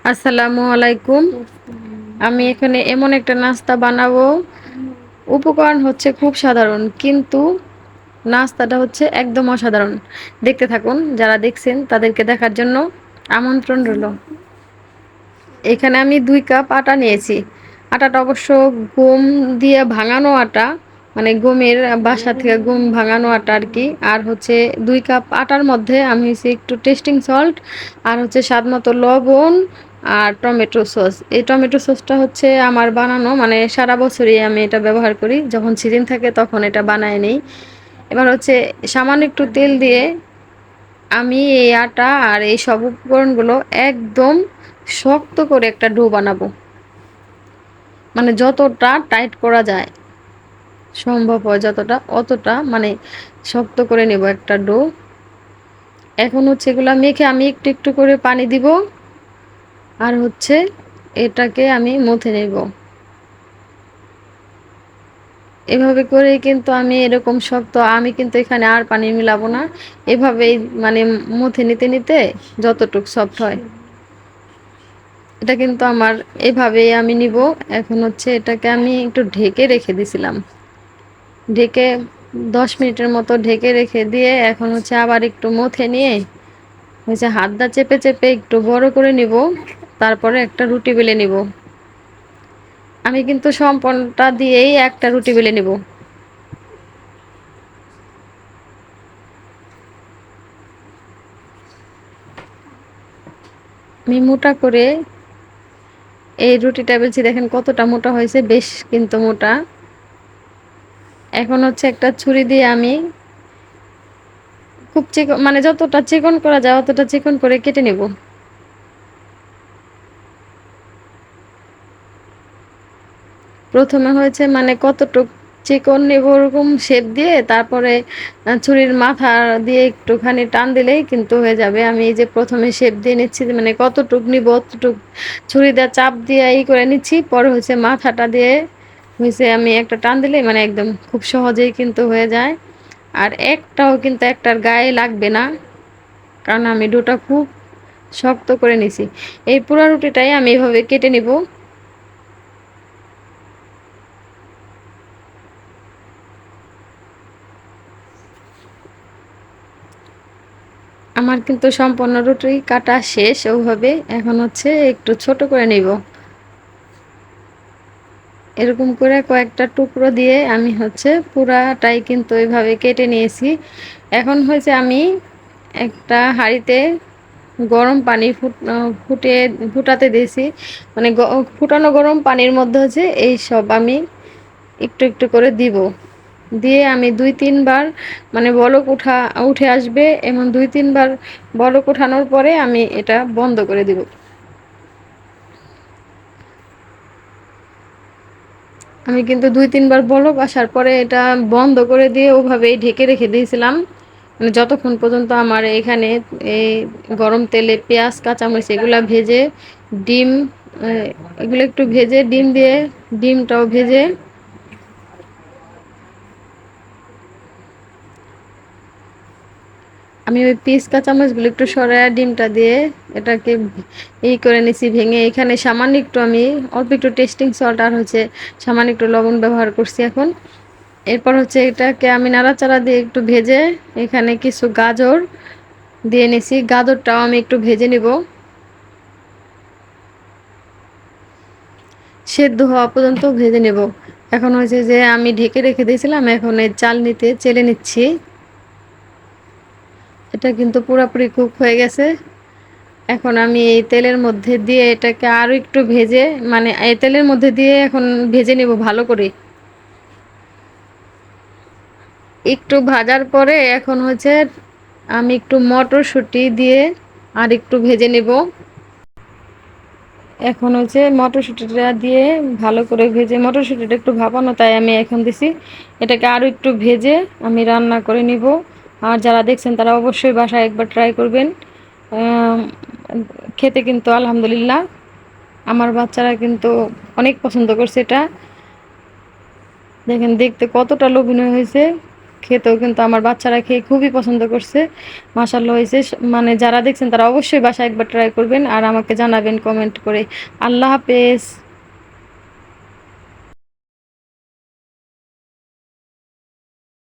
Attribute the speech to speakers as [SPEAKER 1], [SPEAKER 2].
[SPEAKER 1] আসসালামু আলাইকুম। আমি এখানে এমন একটা নাস্তা বানাবো। উপকরণ হচ্ছে খুব সাধারণ, কিন্তু নাস্তাটা হচ্ছে একদম অসাধারণ। দেখতে থাকুন, যারা দেখছেন তাদেরকে দেখার জন্য আমন্ত্রণ রইল। এখানে আমি 2 কাপ আটা নিয়েছি। আটাটা অবশ্য গম দিয়ে ভাঙানো আটা, মানে গমের বাসা থেকে গম ভাঙানো আটা আর কি। আর হচ্ছে 2 কাপ আটার মধ্যে আমি হচ্ছে একটু টেস্টিং সল্ট, আর হচ্ছে স্বাদ মতো লবণ, আর টমেটো সস। এই টমেটো সসটা হচ্ছে আমার বানানো, মানে সারা বছরই আমি এটা ব্যবহার করি। যখন সিজন থাকে তখন এটা বানায় নিই। এবার হচ্ছে সামান্য একটু তেল দিয়ে আমি এই আটা আর এই সব উপকরণগুলো একদম শক্ত করে একটা ডো বানাবো। মানে যতটা টাইট করা যায় সম্ভব হয়, যতটা অতটা মানে শক্ত করে নেব একটা ডো। এখন হচ্ছে এগুলা মেখে আমি একটু একটু করে পানি দিব, আর হচ্ছে এটাকে আমি মথে নেব। এভাবে করেই কিন্তু আমি এরকম শক্ত, আমি কিন্তু এখানে আর পানি মিলাবো না। এভাবেই মানে মথে নিতে নিতে যতটুক সফট হয়, এটা কিন্তু আমার এভাবেই আমি নিব। এখন হচ্ছে এটাকে আমি একটু ঢেকে রেখে দিছিলাম। ঢেকে 10 মিনিটের মতো ঢেকে রেখে দিয়ে এখন হচ্ছে আবার একটু মথে নিয়ে হচ্ছে হাত দা চেপে চেপে একটু বড় করে নিব। তারপরে একটা রুটি বেলে নিব। আমি কিন্তু সম্পূর্ণটা দিয়েই একটা রুটি বেলে নিব। আমি মোটা করে এই রুটিটা বেলছি, দেখেন কতটা মোটা হয়েছে, বেশ কিন্তু মোটা। এখন হচ্ছে একটা ছুরি দিয়ে আমি খুব চিকন, মানে যতটা চিকন করা যায় অতটা চিকন করে কেটে নেব। প্রথমে হয়েছে মানে কতটুক চিকন নেব ওরকম শেপ দিয়ে, তারপরে ছুরির মাথা দিয়ে একটুখানি টান দিলেই কিন্তু হয়ে যাবে। আমি এই যে প্রথমে শেপ দিয়ে নিচ্ছি, মানে কতটুক নিব অতটুক ছুরি দিয়ে চাপ দিয়ে করে নিচ্ছি। পরে হচ্ছে মাথাটা দিয়ে হয়েছে আমি একটা টান দিলেই মানে একদম খুব সহজেই কিন্তু হয়ে যায়। আর একটাও কিন্তু একটার গায়ে লাগবে না, কারণ আমি ডোটা খুব শক্ত করে নিছি। এই পুরো রুটিটাই আমি এভাবে কেটে নিব। আমার কিন্তু সম্পূর্ণ রুটি কাটা শেষ ওভাবে। এখন হচ্ছে একটু ছোট করে নিব। এরকম করে কয়েকটা টুকরো দিয়ে আমি হচ্ছে পুরাটাই কিন্তু এইভাবে কেটে নিয়েছি। এখন হয়েছে আমি একটা হাঁড়িতে গরম পানি ফুটাতে দিয়েছি। মানে ফুটানো গরম পানির মধ্যে হচ্ছে এই সব আমি একটু একটু করে দিব। দিয়ে আমি 2-3 বার মানে উঠে আসবে, এমন 2-3 বার বলক উঠানোর পরে আমি এটা বন্ধ করে দিব। আমি কিন্তু 2-3 বার বলক আসার পরে এটা বন্ধ করে দিয়ে ওভাবেই ঢেকে রেখে দিয়েছিলাম, মানে যতক্ষণ পর্যন্ত আমার এখানে এই গরম তেলে পেঁয়াজ কাঁচামরিচ এগুলা ভেজে, ডিম এগুলো একটু ভেজে, ডিম দিয়ে ডিমটাও ভেজে আমি ওই পিস কাঁচামরিচগুলো একটু সরাইয়া ডিমটা দিয়ে এটাকে করে নিছি ভেঙে। এখানে সামান্য একটু আমি অল্প একটু টেস্টিং সল্ট আর হচ্ছে সামান্য একটু লবণ ব্যবহার করছি এখন। এরপর হচ্ছে এটাকে আমি নাড়াচাড়া দিয়ে একটু ভেজে এখানে কিছু গাজর দিয়ে নিছি। গাজরটাও আমি একটু ভেজে নিব, সেদ্ধ হওয়া পর্যন্ত ভেজে নেব। এখন হচ্ছে যে আমি ঢেকে রেখে দিয়েছিলাম, এখন এই চালনিতে চেলে নিচ্ছি। এটা কিন্তু পুরোপুরি কুক হয়ে গেছে। এখন আমি এই তেলের মধ্যে দিয়ে এটাকে আরো একটু ভেজে, মানে এই তেলের মধ্যে দিয়ে এখন ভেজে নেব ভালো করে। একটু ভাজার পরে এখন হচ্ছে আমি একটু মটরশুঁটি দিয়ে আর একটু ভেজে নেব। এখন হচ্ছে মটরশুঁটিটা দিয়ে ভালো করে ভেজে, মটরশুঁটিটা একটু ভাপানো তাই আমি এখন দিছি। এটাকে আরও একটু ভেজে আমি রান্না করে নিব। আর যারা দেখছেন তারা অবশ্যই বাসায় একবার ট্রাই করবেন। আম, খেতে কিন্তু আলহামদুলিল্লাহ আমার বাচ্চারা কিন্তু অনেক পছন্দ করছে এটা। দেখেন দেখতে কতটা লোভনীয় হয়েছে। খেতেও কিন্তু আমার বাচ্চারা খেয়ে খুবই পছন্দ করছে। মাশাআল্লাহ হয়েছে। মানে যারা দেখছেন তারা অবশ্যই বাসায় একবার ট্রাই করবেন আর আমাকে জানাবেন কমেন্ট করে। আল্লাহ হাফেজ।